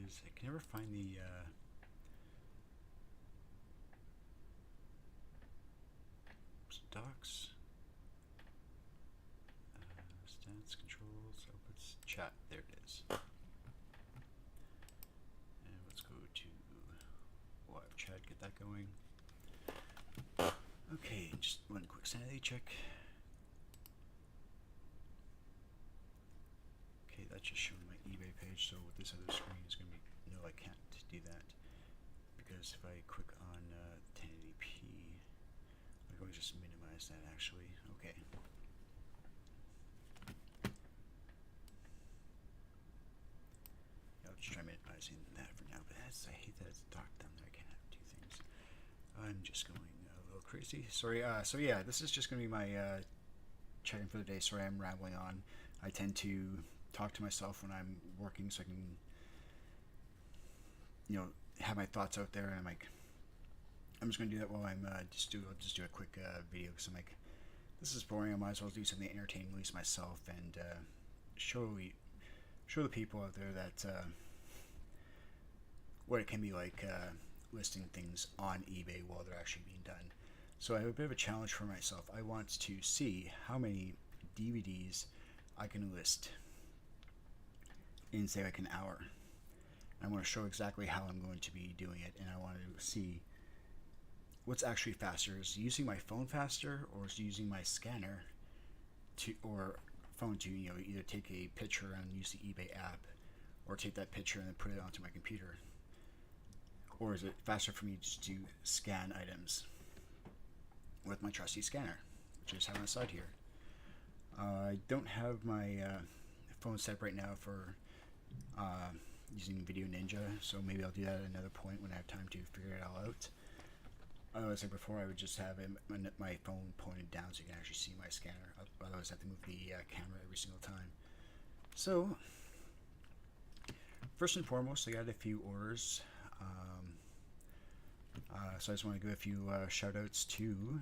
is I can never find the stocks, stats, controls, outputs, chat. There it is. And let's go to live chat, get that going. Okay, just one quick sanity check. Okay, that's just showing my eBay page, so with this other screen is going to be, no, I can't do that, because if I click on 1080p, I'm going to just minimize that actually. Okay. I'll just try minimizing that for now, but I hate that it's dark down there, I can't have two things. I'm just going a little crazy. Sorry, so yeah, this is just going to be my check-in for the day. Sorry, I'm rambling on. I tend to talk to myself when I'm working, so I can, have my thoughts out there. And I'm just going to do that while I'm I'll just do a quick video, because I'm like, this is boring. I might as well do something entertaining, at least myself, and show the people out there that what it can be like listing things on eBay while they're actually being done. So I have a bit of a challenge for myself. I want to see how many DVDs I can list in, say, like an hour. I want to show exactly how I'm going to be doing it, and I want to see what's actually faster. Is using my phone faster, or is using my scanner or phone to either take a picture and use the eBay app, or take that picture and then put it onto my computer? Or is it faster for me just to scan items with my trusty scanner, which I just have on the side here? I don't have my phone set up right now for using Video Ninja, so maybe I'll do that at another point when I have time to figure it all out. As I said before, I would just have my phone pointed down so you can actually see my scanner. Otherwise, I have to move the camera every single time. So, first and foremost, I got a few orders. So I just want to give a few shout outs to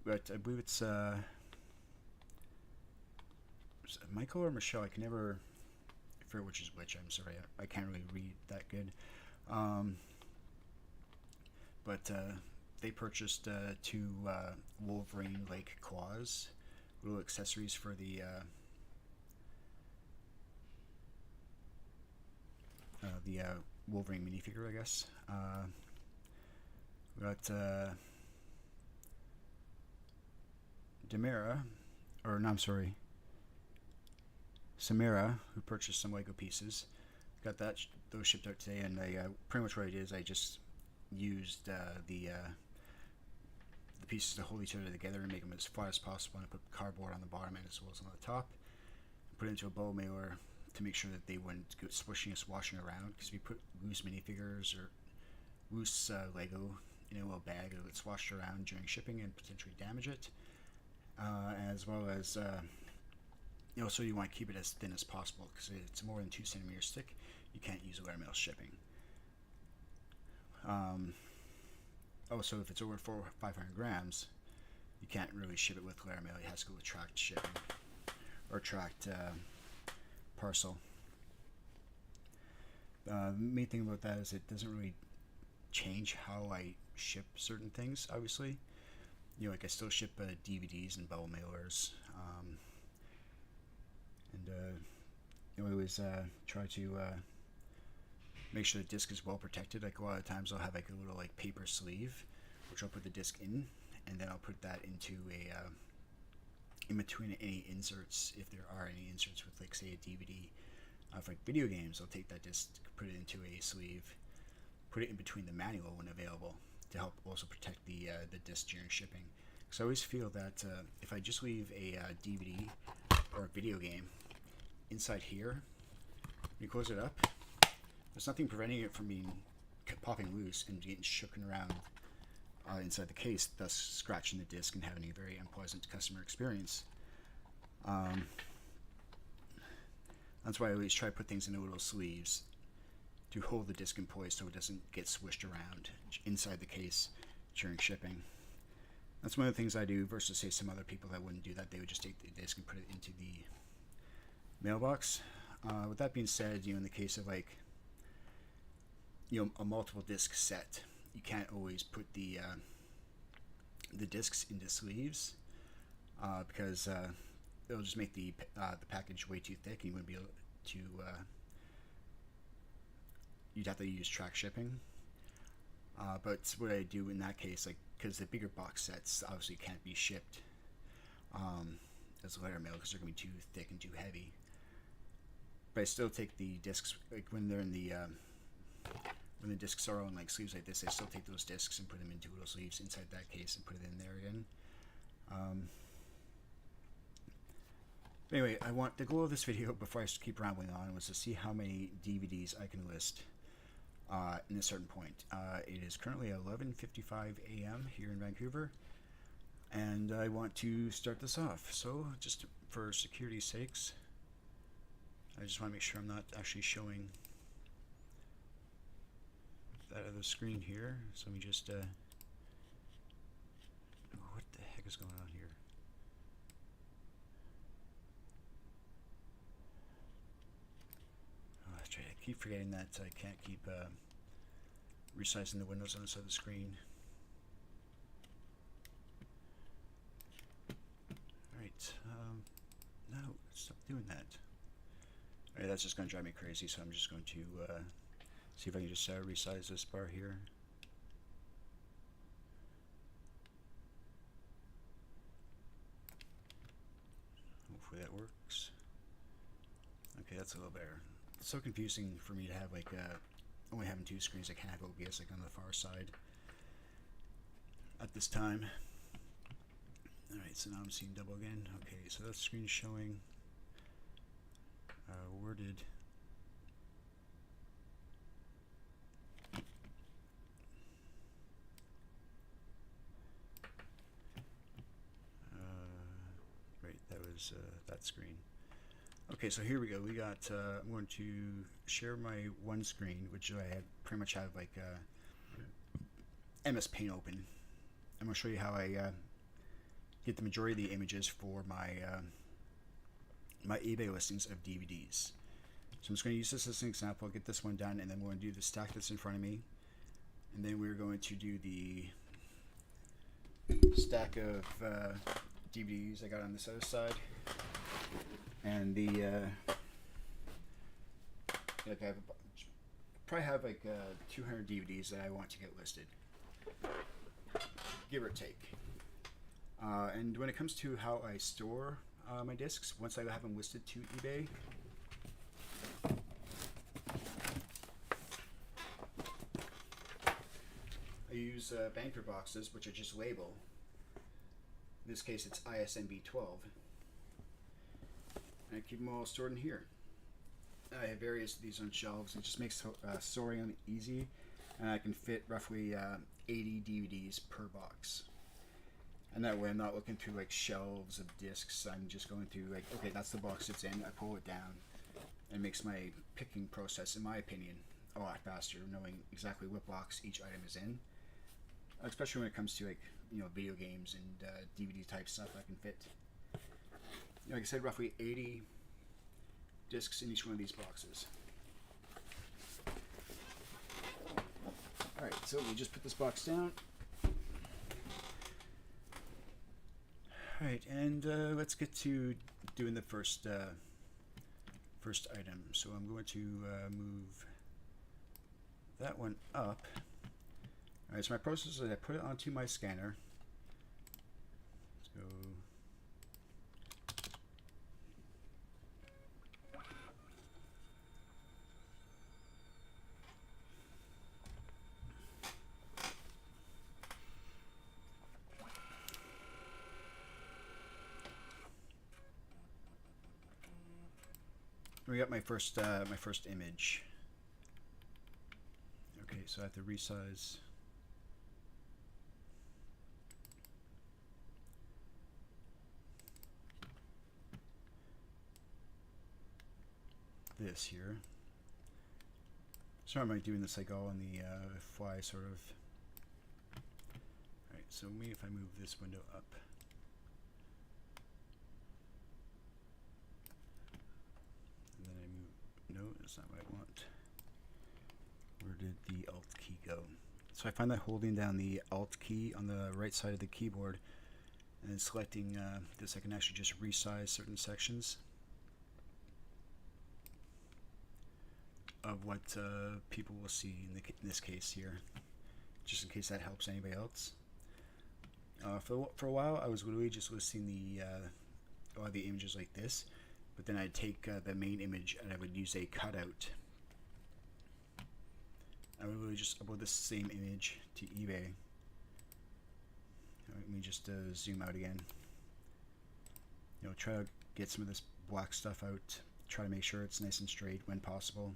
but I believe it's Michael or Michelle. I can never figure which is which. I'm sorry, I can't really read that good. But they purchased 2 Wolverine Lake claws, little accessories for the Wolverine minifigure, I guess. We got Demira, or no, I'm sorry, Samira, who purchased some Lego pieces. Got those shipped out today, and pretty much what I did is I just used the pieces to hold each other together and make them as flat as possible. And I put cardboard on the bottom end as well as on the top. Put it into a bow mailer to make sure that they wouldn't go swishing and swashing around, because if you put loose minifigures or loose Lego in a little bag, it would swash around during shipping and potentially damage it. As well as so you want to keep it as thin as possible, because if it's more than 2 centimeters thick, you can't use layer mail shipping. Also, if it's over 500 grams, you can't really ship it with layer mail. It has to go with tracked shipping or tracked parcel. The main thing about that is it doesn't really change how I ship certain things, obviously. Like I still ship DVDs and bubble mailers, and I always try to make sure the disc is well protected. Like a lot of times I'll have like a little like paper sleeve, which I'll put the disc in, and then I'll put that into a in between any inserts, if there are any inserts with, like, say, a DVD of like video games. I'll take that disc, put it into a sleeve, put it in between the manual when available, to help also protect the disc during shipping. So I always feel that if I just leave a DVD or a video game inside here, when you close it up, there's nothing preventing it from being popping loose and getting shooken around inside the case, thus scratching the disc and having a very unpleasant customer experience. That's why I always try to put things into little sleeves to hold the disc in place so it doesn't get swished around inside the case during shipping. That's one of the things I do versus say some other people that wouldn't do that. They would just take the disc and put it into the mailbox. With that being said, in the case of like a multiple disc set, you can't always put the discs into sleeves because it'll just make the package way too thick, and you wouldn't be able to. You'd have to use track shipping. But what I do in that case, like, because the bigger box sets obviously can't be shipped as letter mail because they're going to be too thick and too heavy. But I still take the discs, like when they're in the when the discs are on like sleeves like this, I still take those discs and put them into little sleeves inside that case and put it in there again. Anyway, the goal of this video, before I keep rambling on, was to see how many DVDs I can list in a certain point. It is currently 11:55 a.m. here in Vancouver, and I want to start this off. So, just for security's sakes, I just want to make sure I'm not actually showing that other screen here. So let me just, what the heck is going on here? Oh, that's right. I keep forgetting that I can't keep resizing the windows on this other screen. Alright, no, stop doing that. Alright, that's just going to drive me crazy, so I'm just going to see if I can just resize this bar here. Hopefully that works. Okay, that's a little better. It's so confusing for me to have like only having two screens. I can't have OBS like on the far side at this time. Alright, so now I'm seeing double again. Okay, so that screen's showing worded. Right, that was that screen. Okay, so here we go. We got. I'm going to share my one screen, which I pretty much have like MS Paint open. I'm going to show you how I get the majority of the images for my my eBay listings of DVDs. So I'm just going to use this as an example, get this one done, and then we're going to do the stack that's in front of me, and then we're going to do the stack of DVDs I got on this other side, and the like I probably have like 200 DVDs that I want to get listed, give or take. And when it comes to how I store my discs, once I have them listed to eBay, I use banker boxes, which are just label. In this case, it's ISMB 12. And I keep them all stored in here. I have various of these on shelves. It just makes storing easy, and I can fit roughly 80 DVDs per box. And that way I'm not looking through like shelves of discs. I'm just going through like, okay, that's the box it's in. I pull it down. It makes my picking process, in my opinion, a lot faster, knowing exactly what box each item is in. Especially when it comes to like, video games and DVD type stuff I can fit. Like I said, roughly 80 discs in each one of these boxes. Alright, so we just put this box down. Alright, and let's get to doing the first item. So I'm going to move that one up. Alright, so my process is I put it onto my scanner. Let's go. We got my first image. Okay, so I have to resize this here. So am I doing this like all on the fly, sort of? Right. So maybe if I move this window up. And then I move, no, that's not what I want. Where did the Alt key go? So I find that holding down the Alt key on the right side of the keyboard and then selecting this, I can actually just resize certain sections of what people will see in this case here, just in case that helps anybody else. For a while, I was literally just listing the images like this, but then I'd take the main image and I would use a cutout. I would really just upload the same image to eBay. Let me just zoom out again. Try to get some of this black stuff out. Try to make sure it's nice and straight when possible.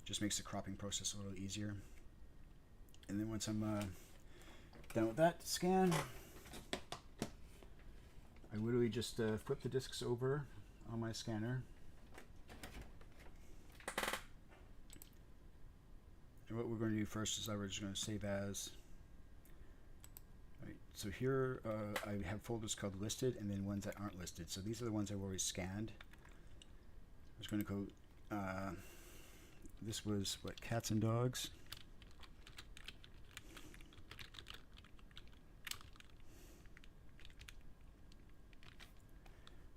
Just makes the cropping process a little easier. And then once I'm done with that scan, I literally just flip the discs over on my scanner. And what we're going to do first is we're just going to save as. Right, so here I have folders called listed and then ones that aren't listed. So these are the ones I've already scanned. I'm just going to go, this was what, cats and dogs.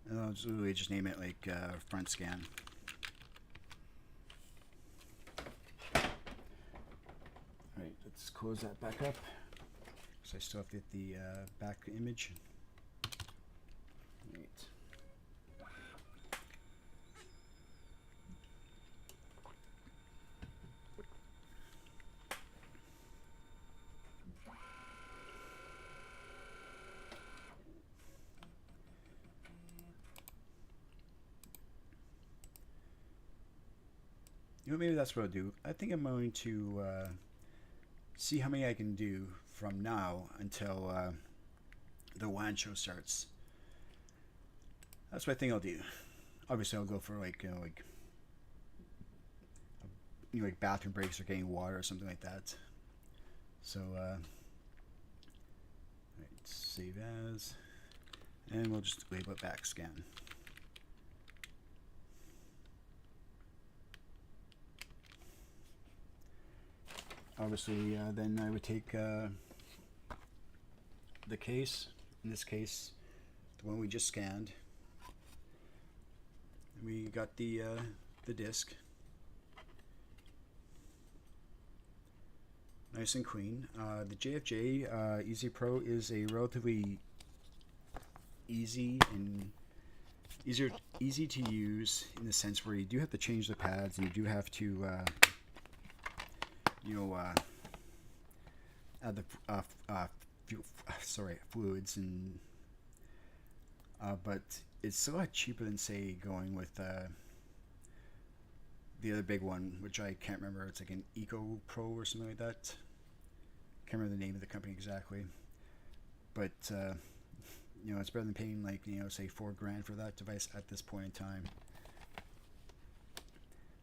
And I'll just literally just name it like front scan. Alright, let's close that back up. So I still have to get the back image. Right. Maybe that's what I'll do. I think I'm going to see how many I can do from now until the wine show starts. That's what I think I'll do. Obviously, I'll go for like bathroom breaks or getting water or something like that. So, right, save as, and we'll just label it back scan. Obviously, then I would take the case, in this case, the one we just scanned. We got the disc, nice and clean. The JFJ Easy Pro is a relatively easy to use in the sense where you do have to change the pads and you do have to add the fluids, and but it's a lot cheaper than say going with the other big one, which I can't remember. It's like an Eco Pro or something like that. Can't remember the name of the company exactly, but it's better than paying like say $4,000 for that device at this point in time.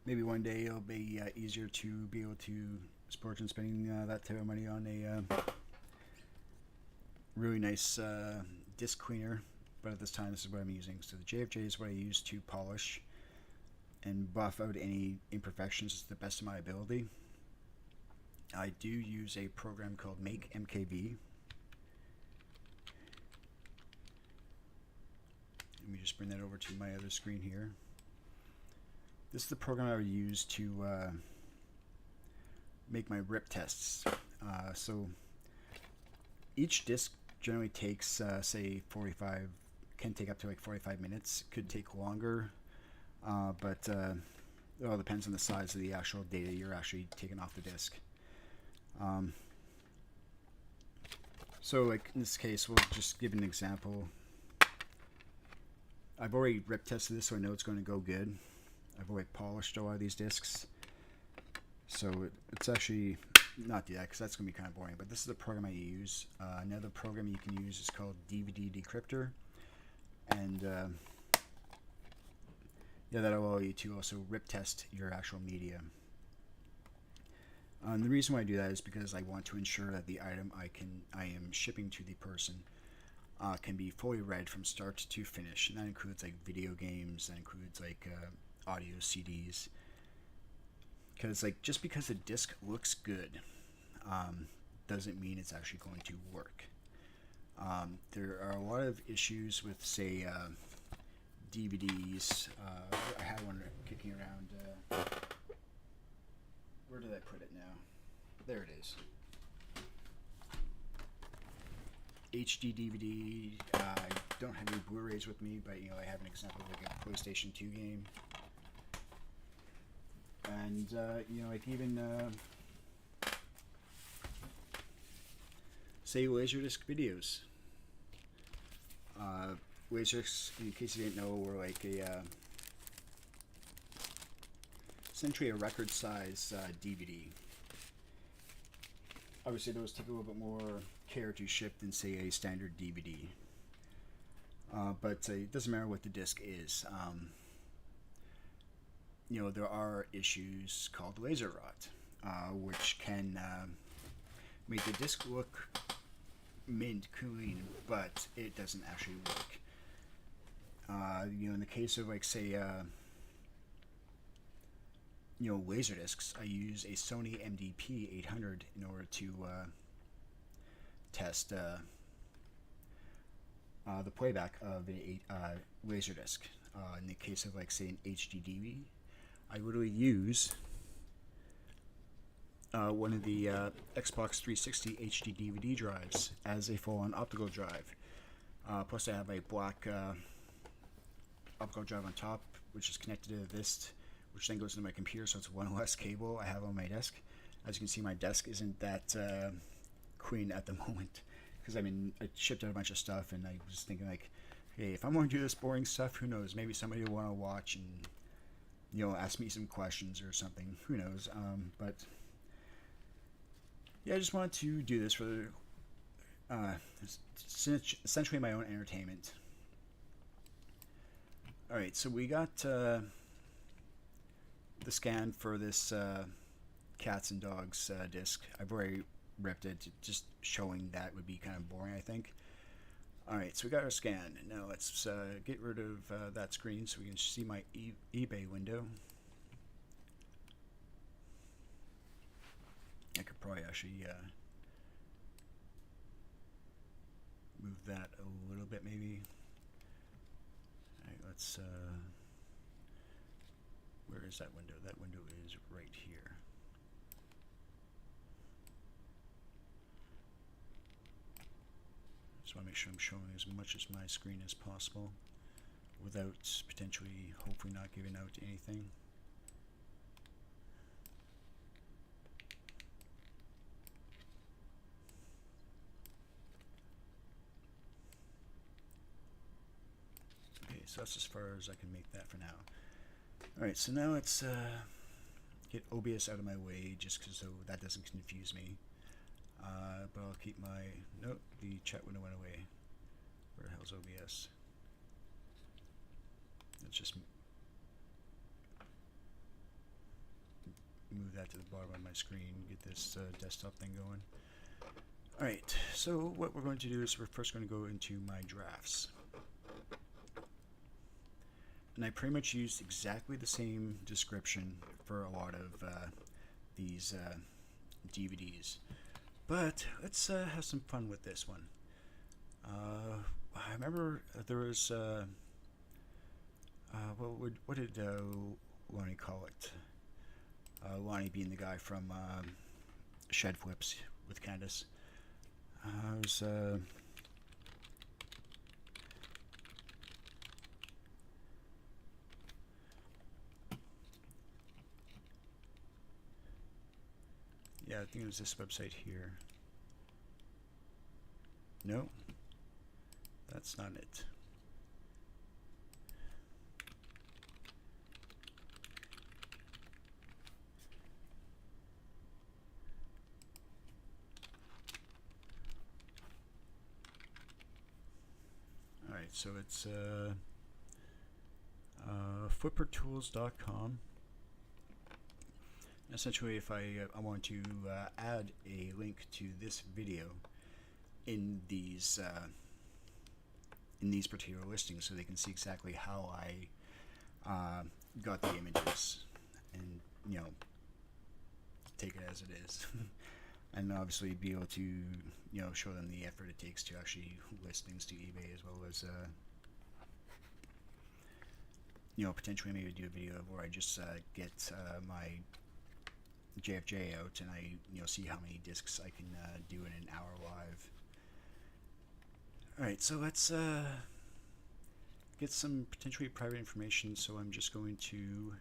Maybe one day it'll be easier to be able to splurge on spending that type of money on a really nice disc cleaner, but at this time this is what I'm using. So the JFJ is what I use to polish and buff out any imperfections to the best of my ability. I do use a program called Make MKV. Let me just bring that over to my other screen here. This is the program I would use to make my rip tests. So each disc generally takes, say, can take up to like 45 minutes. Could take longer, but it all depends on the size of the actual data you're actually taking off the disc. So like in this case, we'll just give an example. I've already rip tested this, so I know it's going to go good. I've already polished a lot of these discs, so it's actually not do that because that's going to be kind of boring. But this is the program I use. Another program you can use is called DVD Decryptor, and that'll allow you to also rip test your actual media. The reason why I do that is because I want to ensure that the item I am shipping to the person can be fully read from start to finish, and that includes like video games, that includes like audio CDs. Because like just because a disc looks good doesn't mean it's actually going to work. There are a lot of issues with, say, DVDs. I had one kicking around. Where did I put it now? There it is. HD DVD. I don't have any Blu-rays with me, but I have an example of like a PlayStation 2 game. And like even say Laserdisc videos. Laserdiscs, in case you didn't know, were like essentially a record size DVD. Obviously, those take a little bit more care to ship than, say, a standard DVD. But it doesn't matter what the disc is. There are issues called laser rot, which can make the disc look mint, clean, but it doesn't actually work. In the case of, like, say, laser discs, I use a Sony MDP 800 in order to test the playback of a laser disc. In the case of, like, say, an HDDV, I literally use one of the Xbox 360 HD DVD drives as a full-on optical drive. Plus, I have a black optical drive on top, which is connected to this, which then goes into my computer, so it's one less cable I have on my desk. As you can see, my desk isn't that clean at the moment, because I shipped out a bunch of stuff, and I was thinking, like, hey, if I'm going to do this boring stuff, who knows? Maybe somebody will want to watch and ask me some questions or something. Who knows? But yeah, I just wanted to do this for essentially my own entertainment. All right, so we got the scan for this cats and dogs disc. I've already ripped it, just showing that would be kind of boring, I think. All right, so we got our scan. Now let's get rid of that screen so we can see my eBay window. I could probably actually move that a little bit, maybe. All right, let's. Where is that window? That window is right here. Just want to make sure I'm showing as much as my screen as possible without potentially, hopefully not giving out anything. Okay, so that's as far as I can make that for now. Alright, so now let's get OBS out of my way, just so that doesn't confuse me. But I'll keep my... Nope, the chat window went away. Where the hell's OBS? Let's just move that to the bottom of my screen, get this desktop thing going. Alright, so what we're going to do is we're first going to go into my drafts. And I pretty much used exactly the same description for a lot of these DVDs. But let's have some fun with this one. I remember there was, what did Lonnie call it? Lonnie being the guy from Shed Flips with Candace. It was... yeah, I think it was this website here. No, that's not it. All right, so it's flippertools.com. Essentially, if I want to add a link to this video in these particular listings, so they can see exactly how I got the images, and take it as it is, and obviously be able to show them the effort it takes to actually list things to eBay, as well as potentially maybe do a video where I just get my JFJ out and I see how many discs I can do in an hour live. Alright, so let's get some potentially private information. So I'm just going to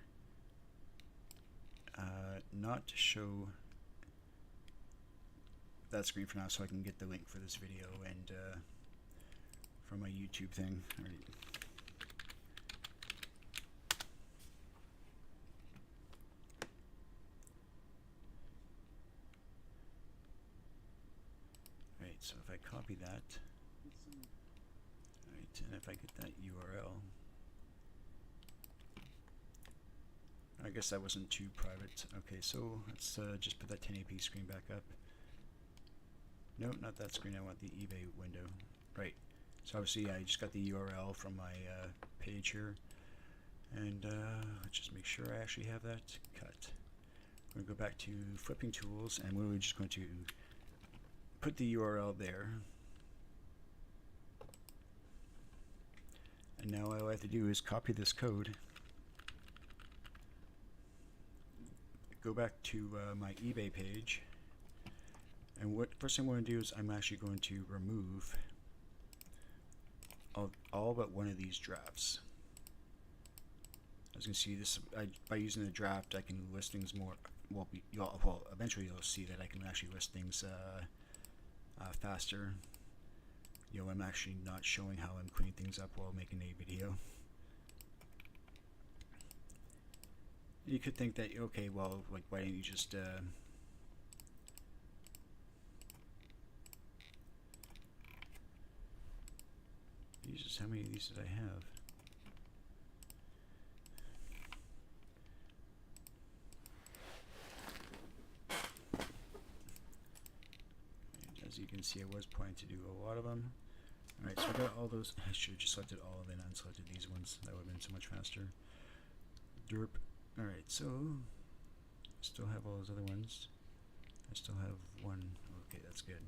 not show that screen for now, so I can get the link for this video and from my YouTube thing. Alright. So if I copy that, right, and if I get that URL, I guess that wasn't too private. Okay, so let's just put that 1080p screen back up. Nope, not that screen. I want the eBay window. Right. So obviously I just got the URL from my page here, and let's just make sure I actually have that cut. We're going to go back to flipping tools, and we're just going to put the URL there, and now all I have to do is copy this code, go back to my eBay page, and what first thing I want to do is I'm actually going to remove all but one of these drafts. As you can see, this by using the draft, I can list things more. Well, eventually you'll see that I can actually list things faster. I'm actually not showing how I'm cleaning things up while making a video. You could think that, okay, well, like, why didn't you just Jesus, how many of these did I have? As you can see, I was planning to do a lot of them. Alright, so I got all those. I should have just selected all of it and unselected these ones. That would have been so much faster. Derp. Alright, so still have all those other ones. I still have one. Okay, that's good.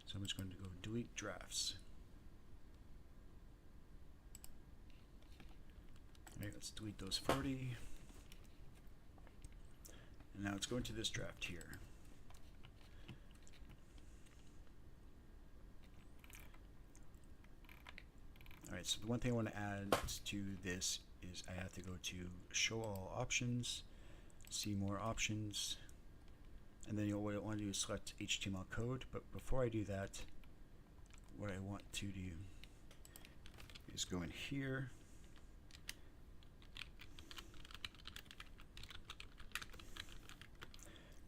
So I'm just going to go delete drafts. Alright, let's delete those 40. And now let's go into this draft here. Alright, so the one thing I want to add to this is I have to go to show all options, see more options, and then what I want to do is select HTML code. But before I do that, what I want to do is go in here,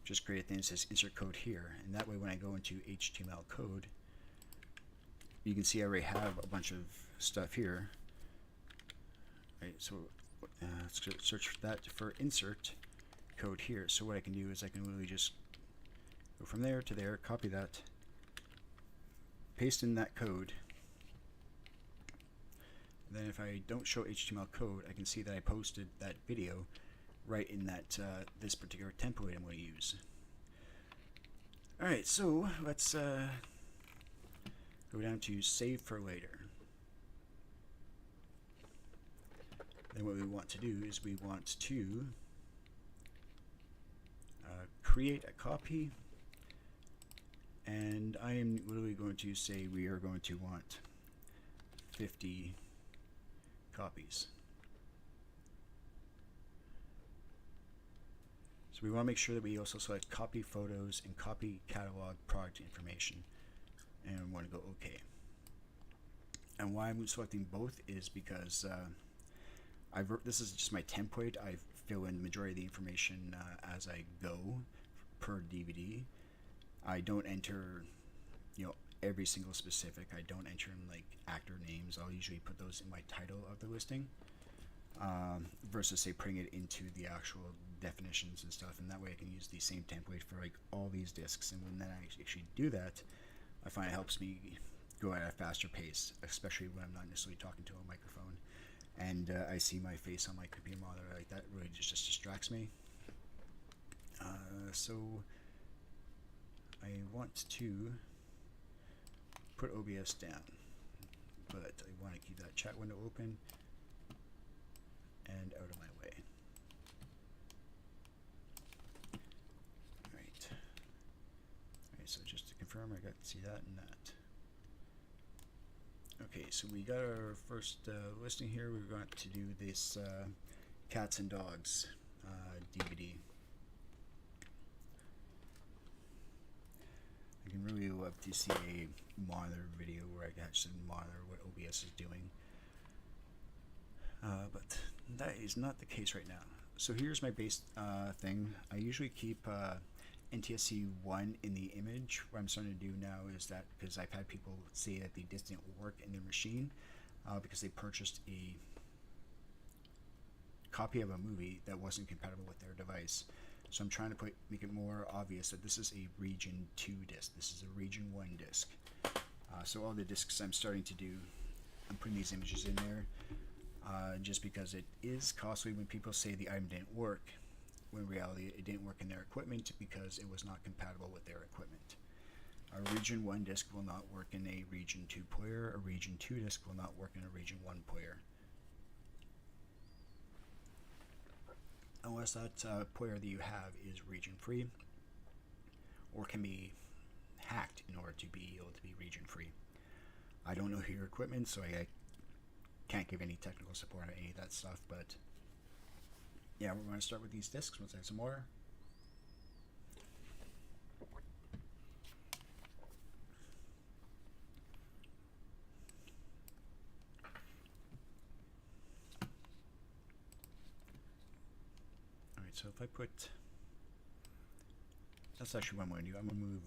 just create a thing that says insert code here, and that way when I go into HTML code, you can see I already have a bunch of stuff here. Right, so let's search for that for insert code here. So what I can do is I can literally just go from there to there, copy that, paste in that code. And then if I don't show HTML code, I can see that I posted that video right in that this particular template I'm going to use. Alright, so let's go down to save for later. Then what we want to do is we want to create a copy, and I am literally going to say we are going to want 50 copies. So we want to make sure that we also select copy photos and copy catalog product information, and we want to go OK. And why I'm selecting both is because this is just my template. I fill in the majority of the information as I go per DVD. I don't enter, every single specific. I don't enter in like actor names. I'll usually put those in my title of the listing, versus say putting it into the actual definitions and stuff, and that way I can use the same template for like all these discs. And when I actually do that, I find it helps me go at a faster pace, especially when I'm not necessarily talking to a microphone and I see my face on my computer monitor. Like that really just distracts me. So I want to put OBS down, but I want to keep that chat window open and out of my way. Alright, so just to confirm, I got to see that and that. Okay, so we got our first listing here. We're going to do this cats and dogs DVD. I can really love to see a monitor video where I can actually monitor what OBS is doing. But that is not the case right now. So here's my base thing. I usually keep NTSC 1 in the image. What I'm starting to do now is that, because I've had people say that the disc didn't work in their machine because they purchased a copy of a movie that wasn't compatible with their device. So I'm trying to make it more obvious that this is a region 2 disc. This is a region 1 disc. So all the discs I'm starting to do, I'm putting these images in there just because it is costly when people say the item didn't work, when in reality it didn't work in their equipment because it was not compatible with their equipment. A region 1 disc will not work in a region 2 player. A region 2 disc will not work in a region 1 player. Unless that player that you have is region free or can be hacked in order to be able to be region free. I don't know your equipment, so I can't give any technical support on any of that stuff, but yeah, we're going to start with these discs once I have some more. So if I put, that's actually what I'm going to do. I'm going to move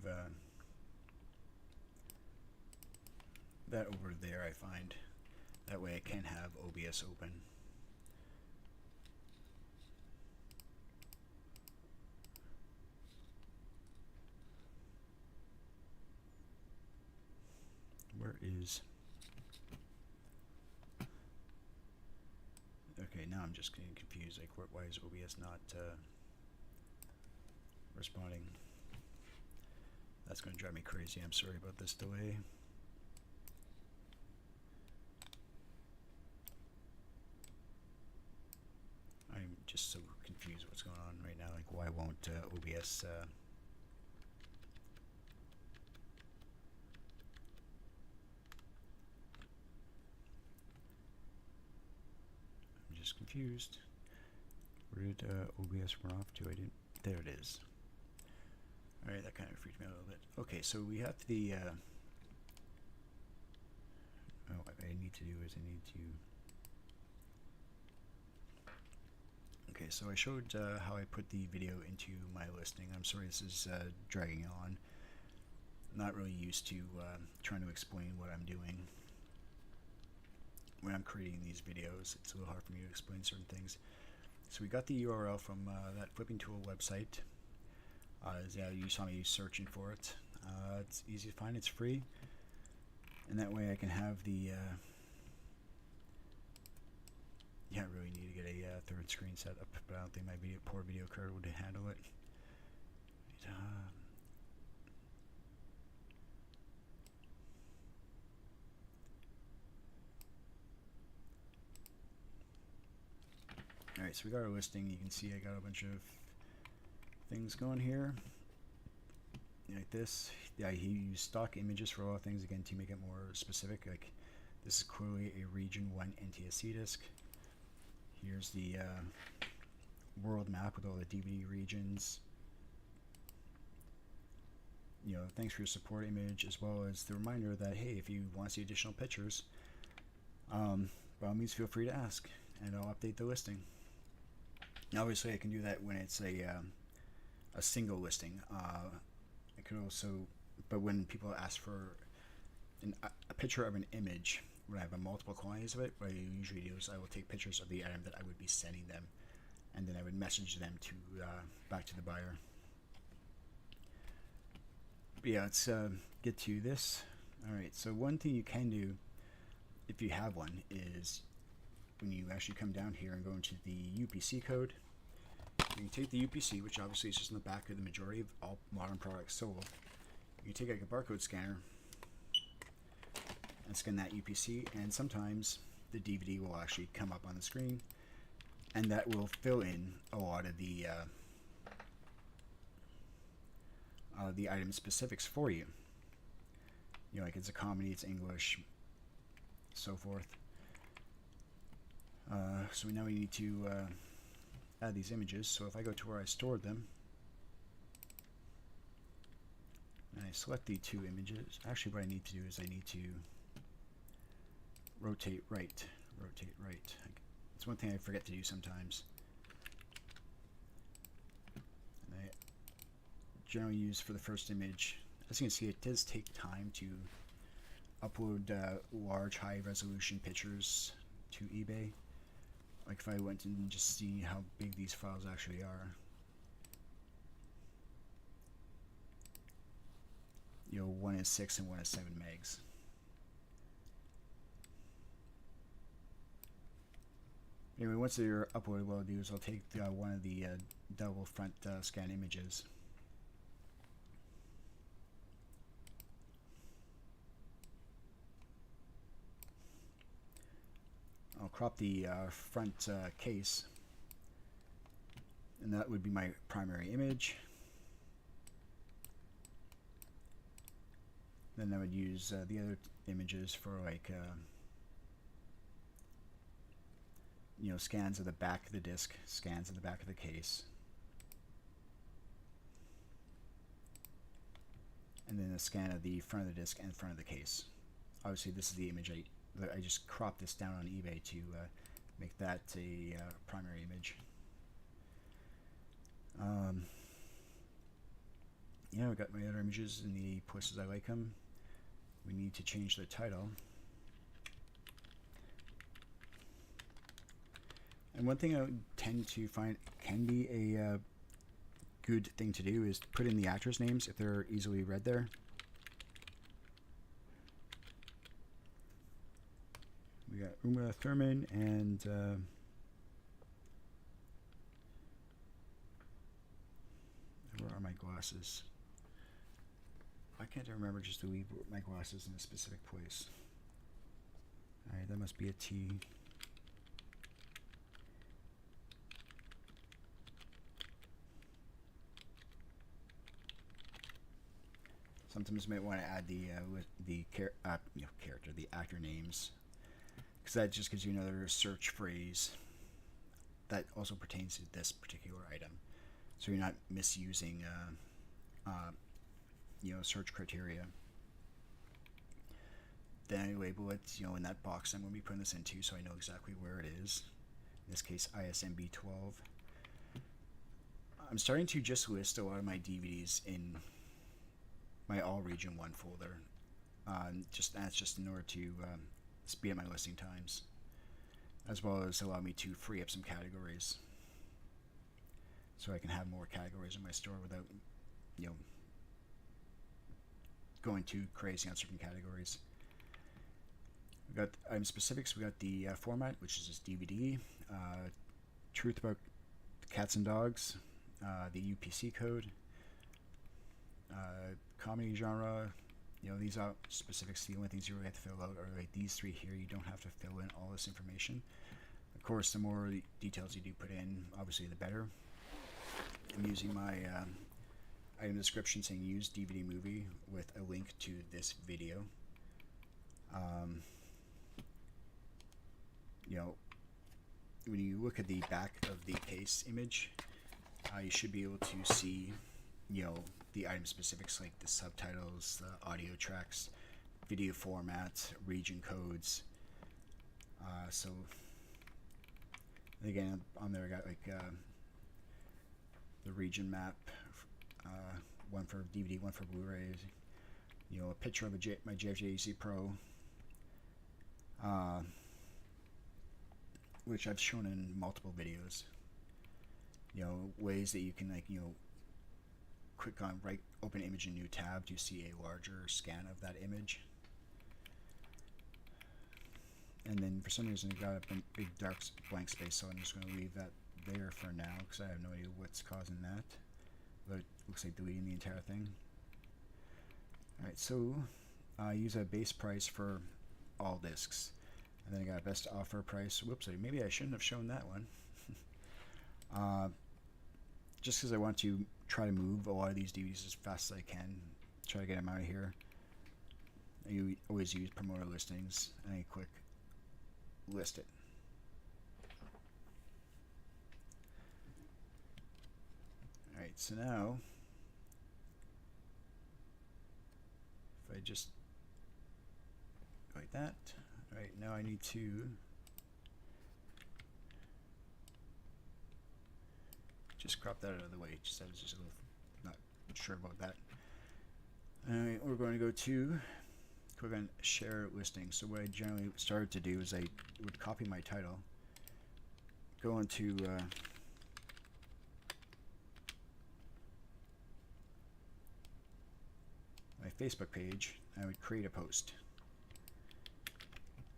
that over there, I find. That way I can have OBS open. Where is... Okay, now I'm just getting confused. Like, why is OBS not responding? That's going to drive me crazy. I'm sorry about this delay. I'm just so confused what's going on right now. Like, why won't OBS... confused. Where did OBS run off to? I didn't. There it is. Alright, that kind of freaked me out a little bit. Okay, so we have the what I need to do is I need to... Okay, so I showed how I put the video into my listing. I'm sorry this is dragging on. I'm not really used to trying to explain what I'm doing when I'm creating these videos. It's a little hard for me to explain certain things. So we got the URL from that flipping tool website. Yeah, you saw me searching for it. It's easy to find, it's free, and that way I can have the yeah, I really need to get a third screen set up, but I don't think my poor video card would handle it. Alright, so we got our listing. You can see I got a bunch of things going here. Like this. Yeah, he used stock images for all things, again, to make it more specific. Like, this is clearly a region 1 NTSC disc. Here's the world map with all the DVD regions. You know, thanks for your support image, as well as the reminder that, hey, if you want to see additional pictures, by all means feel free to ask, and I'll update the listing. Obviously, I can do that when it's a single listing. I could also, but when people ask for a picture of an image, when I have multiple quantities of it, what I usually do is I will take pictures of the item that I would be sending them, and then I would message them to back to the buyer. But yeah, let's get to this. Alright, so one thing you can do, if you have one, is when you actually come down here and go into the UPC code, you can take the UPC, which obviously is just in the back of the majority of all modern products sold. You take like a barcode scanner and scan that UPC, and sometimes the DVD will actually come up on the screen, and that will fill in a lot of the item specifics for you. You know, like it's a comedy, it's English, so forth. So now we need to add these images. So if I go to where I stored them, and I select the two images, actually what I need to do is I need to rotate right. It's one thing I forget to do sometimes. And I generally use for the first image. As you can see, it does take time to upload large, high-resolution pictures to eBay. Like if I went and just see how big these files actually are. You know, one is 6 and one is 7 megs. Anyway, once they're uploaded, what I'll do is I'll take one of the double front scan images. I'll crop the front case, and that would be my primary image. Then I would use the other images for like you know, scans of the back of the disc, scans of the back of the case, and then a scan of the front of the disc and front of the case. Obviously, this is the image I just cropped this down on eBay to make that a primary image. Yeah, I've got my other images in the places I like them. We need to change the title. And one thing I would tend to find can be a good thing to do is to put in the actors' names if they're easily read there. We got Uma Thurman and where are my glasses? Why can't I remember just to leave my glasses in a specific place? Alright, that must be a T. Sometimes you might want to add the actor names, because that just gives you another search phrase that also pertains to this particular item, so you're not misusing you know, search criteria. Then I label it, you know, in that box I'm going to be putting this into, so I know exactly where it is. In this case, ISMB 12. I'm starting to just list a lot of my DVDs in my all region 1 folder. That's just in order to speed up my listing times, as well as allow me to free up some categories, so I can have more categories in my store without, you know, going too crazy on certain categories. We got item specifics. We got the format, which is this DVD. Truth about cats and dogs. The UPC code. Comedy genre. You know, these are specifics. The only things you really have to fill out are like these three here. You don't have to fill in all this information. Of course, the more details you do put in, obviously the better. I'm using my item description saying use DVD movie with a link to this video. You know, when you look at the back of the case image, you should be able to see, you know, the item specifics like the subtitles, the audio tracks, video format, region codes. So again, on there I got like the region map, one for DVD, one for Blu-rays. You know, a picture of my JFJC Pro, which I've shown in multiple videos. ways that you can click on open image in new tab to see a larger scan of that image. And then for some reason it got a big dark blank space, so I'm just going to leave that there for now because I have no idea what's causing that. But it looks like deleting the entire thing. Alright, so I use a base price for all discs. And then I got a best offer price. Whoops, maybe I shouldn't have shown that one. Just because I want to try to move a lot of these DVDs as fast as I can. Try to get them out of here. I always use promoter listings, and I click list it. Alright, so now if I just like that, alright, now I need to just crop that out of the way. I was just a little not sure about that. Alright, we're going to go to click on share listing. So what I generally started to do is I would copy my title, go into my Facebook page, and I would create a post.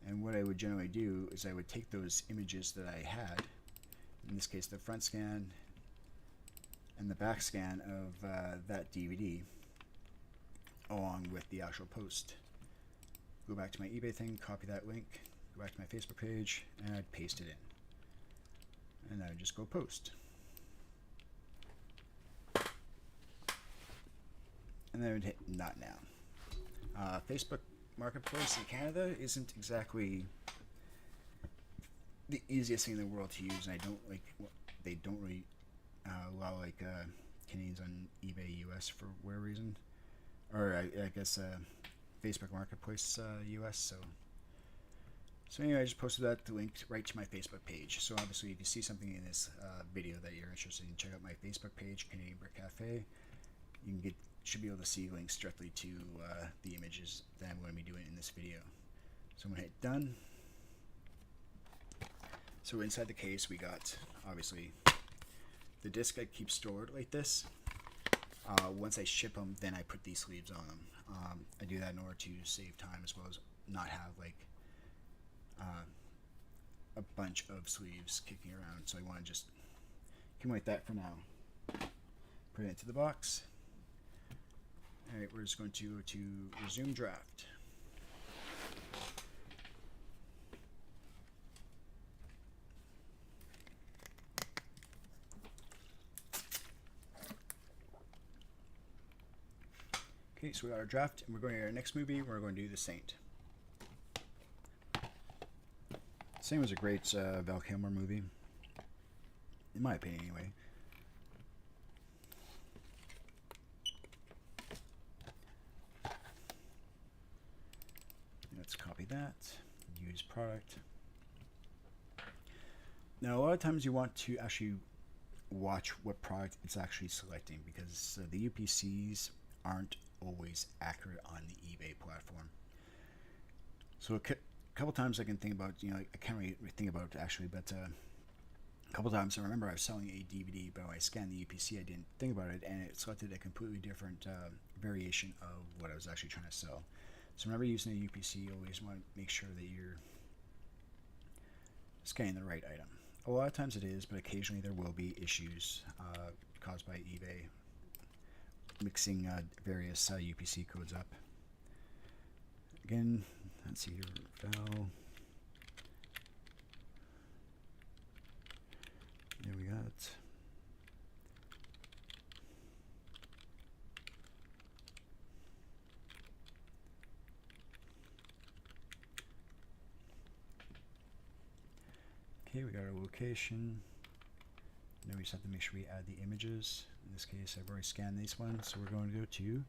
And what I would generally do is I would take those images that I had, in this case the front scan and the back scan of that DVD, along with the actual post. Go back to my eBay thing, copy that link, go back to my Facebook page, and I'd paste it in. And then I'd just go post. And then I would hit not now. Facebook Marketplace in Canada isn't exactly the easiest thing in the world to use, and they don't really allow Canadians on eBay US for whatever reason, or I guess Facebook Marketplace US. So anyway, I just posted that link right to my Facebook page. So obviously, if you see something in this video that you're interested in, check out my Facebook page, Canadian Brick Cafe. You should be able to see links directly to the images that I'm going to be doing in this video. So I'm going to hit done. So inside the case, we got obviously the disc I keep stored like this. Once I ship them, then I put these sleeves on them. I do that in order to save time, as well as not have a bunch of sleeves kicking around. So I want to just accumulate that for now. Put it into the box. Alright, we're just going to go to resume draft. Okay, so we got our draft, and we're going to our next movie. We're going to do The Saint. Saint was a great Val Kilmer movie, in my opinion, anyway. Let's copy that. Use product. Now, a lot of times you want to actually watch what product it's actually selecting, because the UPCs aren't always accurate on the eBay platform. So a couple times I can think about, I can't really think about it actually, but a couple times I remember I was selling a DVD, but when I scanned the UPC, I didn't think about it, and it selected a completely different variation of what I was actually trying to sell. So whenever you're using a UPC, you always want to make sure that you're scanning the right item. A lot of times it is, but occasionally there will be issues caused by eBay mixing various UPC codes up. Again, let's see here, Val. There we got it. Okay, we got our location. Now we just have to make sure we add the images. In this case, I've already scanned these ones, so we're going to go to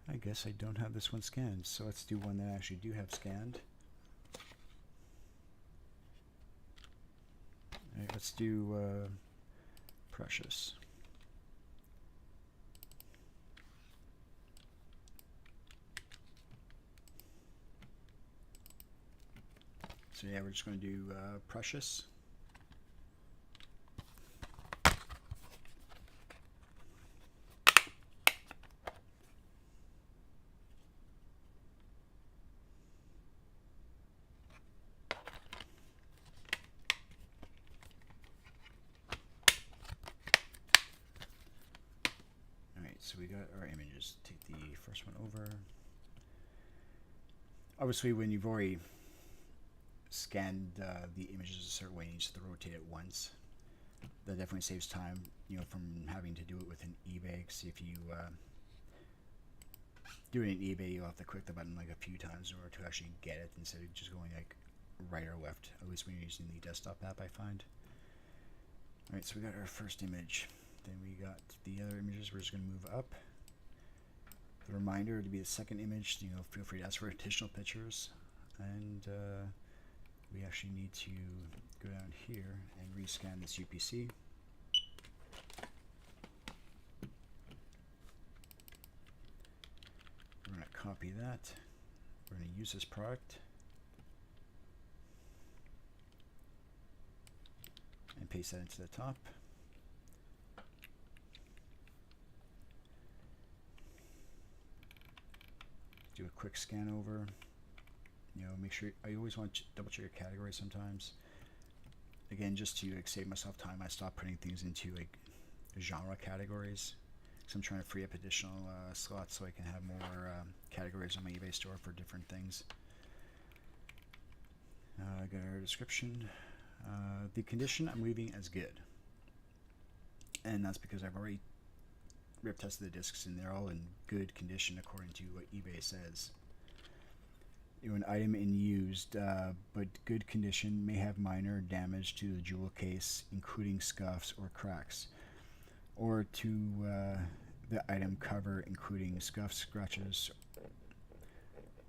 I guess I don't have this one scanned, so let's do one that I actually do have scanned. Alright, let's do Precious. So yeah, we're just going to do Precious. Alright, so we got our images. Take the first one over. Obviously, when you've already scanned the images a certain way, you need to rotate it once. That definitely saves time, you know, from having to do it with an eBay. Because if you do it in eBay, you'll have to click the button like a few times in order to actually get it, instead of just going like right or left. At least when you're using the desktop app, I find. All right, so we got our first image. Then we got the other images. We're just going to move up. The reminder to be the second image. You know, feel free to ask for additional pictures, and we actually need to go down here and rescan this UPC. We're going to copy that. We're going to use this product and paste that into the top. Do a quick scan over. You know, make sure, I always want to double check your categories sometimes. Again, just to like save myself time, I stopped putting things into like genre categories, because I'm trying to free up additional slots so I can have more categories on my eBay store for different things. I got our description. The condition I'm leaving as good, and that's because I've already rip tested the discs and they're all in good condition according to what eBay says. You know, an item in used but good condition may have minor damage to the jewel case, including scuffs or cracks, or to the item cover, including scuffs, scratches,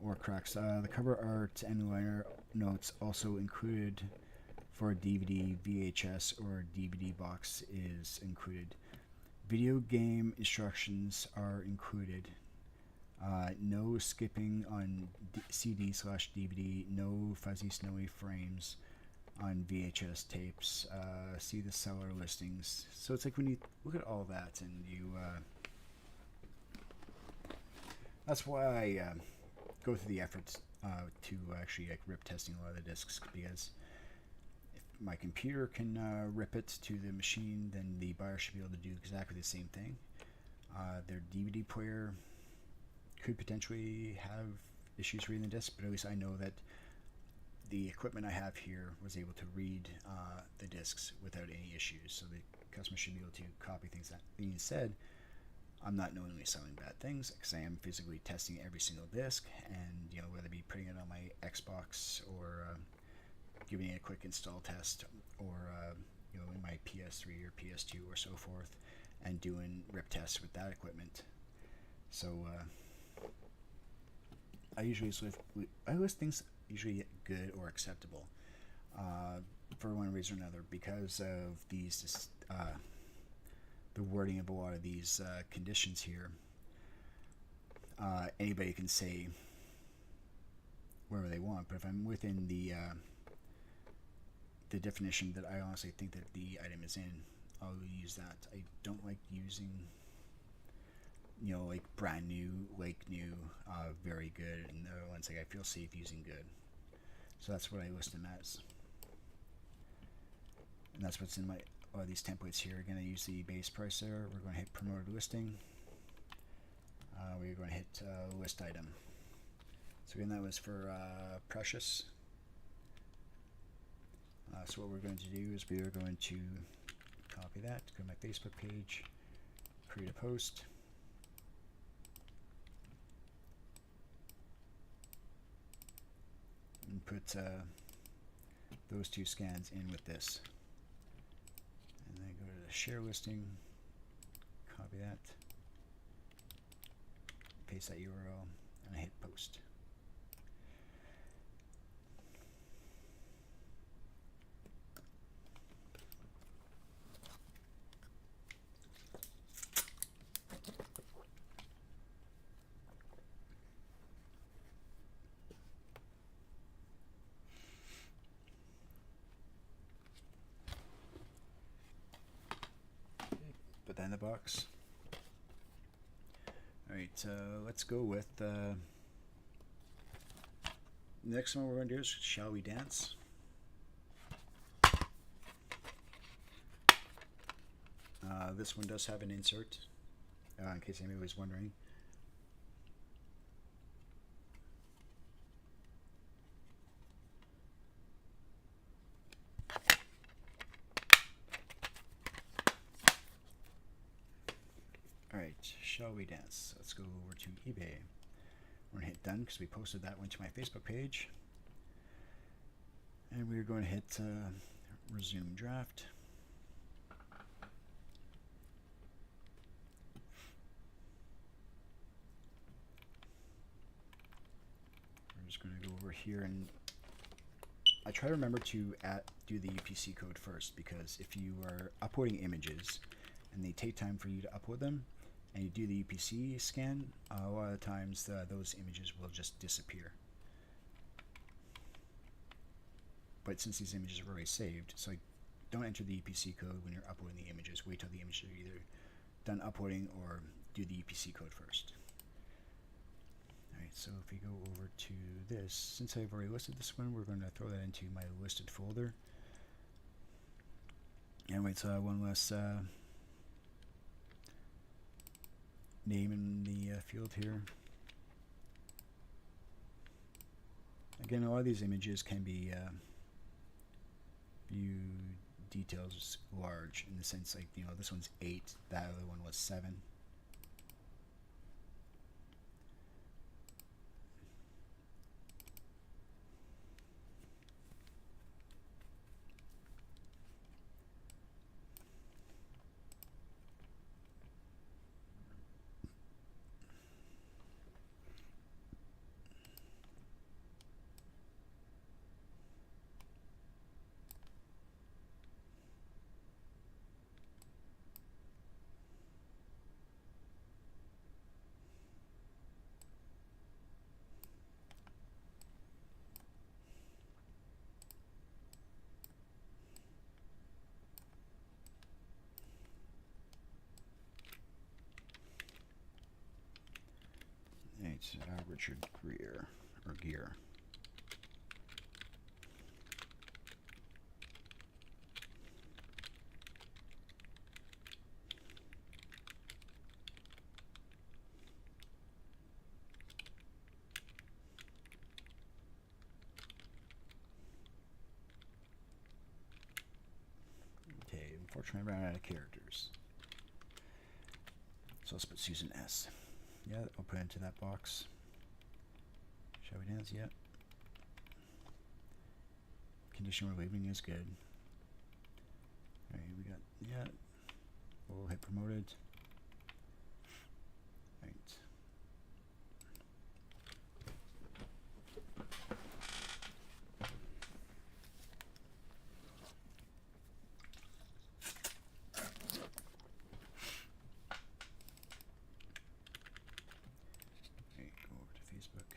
or cracks. The cover art and liner notes also included for a DVD, VHS, or DVD box is included. Video game instructions are included. No skipping on CD/DVD. No fuzzy snowy frames on VHS tapes. See the seller listings. So it's like when you look at all that, and you that's why I go through the efforts to actually like rip testing a lot of the discs, because if my computer can rip it to the machine, then the buyer should be able to do exactly the same thing. Their DVD player could potentially have issues reading the disc, but at least I know that the equipment I have here was able to read the discs without any issues, so the customer should be able to copy things. That being said, I'm not knowingly selling bad things, because I am physically testing every single disc, and you know, whether it be putting it on my Xbox or giving it a quick install test, or you know, in my PS3 or PS2 or so forth, and doing rip tests with that equipment. So I list things usually good or acceptable for one reason or another, because of these the wording of a lot of these conditions here. Anybody can say wherever they want, but if I'm within the definition that I honestly think that the item is in, I'll use that. I don't like using, you know, like brand new, like new, very good, and the other ones like I feel safe using good. So that's what I list them as, and that's what's in my these templates here. Again, I use the base price there. We're going to hit promoted listing. We're going to hit list item. So again, that was for Precious. So what we're going to do is we are going to copy that, go to my Facebook page, create a post, and put those two scans in with this. And then go to the share listing, copy that, paste that URL, and I hit post. put that in the box. Alright, let's go with the next one we're going to do is Shall We Dance? This one does have an insert, in case anybody was wondering. Alright, Shall We Dance? Let's go over to eBay. We're going to hit done because we posted that one to my Facebook page. And we're going to hit resume draft. We're just going to go over here, and I try to remember to do the UPC code first, because if you are uploading images and they take time for you to upload them, and you do the UPC scan, a lot of times those images will just disappear. But since these images are already saved, so don't enter the UPC code when you're uploading the images. Wait till the images are either done uploading or do the UPC code first. Alright, so if we go over to this, since I've already listed this one, we're going to throw that into my listed folder. And it's one less name in the field here. Again, a lot of these images can be view details large, in the sense like, this one's 8, that other one was 7. It's Richard Gere, or Gere. Okay, unfortunately I ran out of characters. So let's put Susan S. Yeah, I'll put it into that box. Shall We Dance? Yep. Condition we're leaving is good. Alright, we got, yeah. We'll hit promoted. Alright. Go over to Facebook.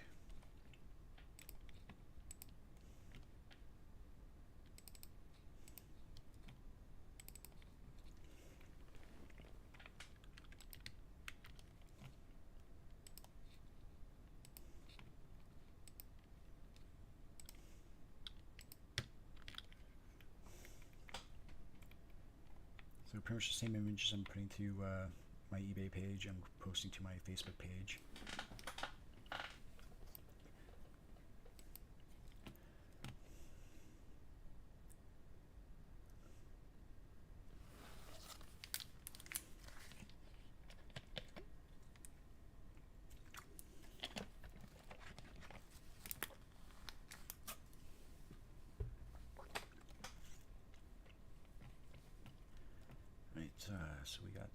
So pretty much the same images I'm putting to my eBay page, I'm posting to my Facebook page. So we got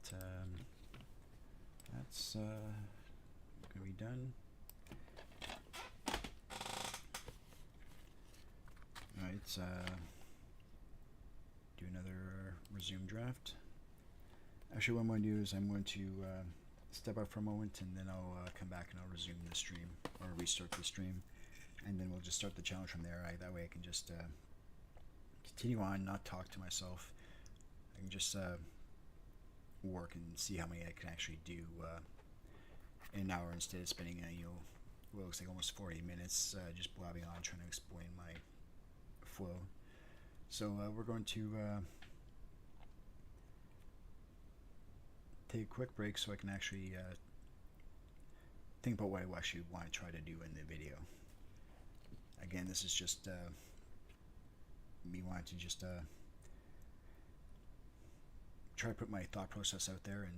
that's gonna be done. Alright, do another resume draft. Actually, what I'm going to do is I'm going to step out for a moment, and then I'll come back and I'll resume the stream, or restart the stream, and then we'll just start the challenge from there. That way I can just continue on, not talk to myself. I can just work and see how many I can actually do in an hour instead of spending what looks like almost 40 minutes just blabbing on trying to explain my flow. So we're going to take a quick break so I can actually think about what I actually want to try to do in the video. Again, this is just me wanting to just try to put my thought process out there and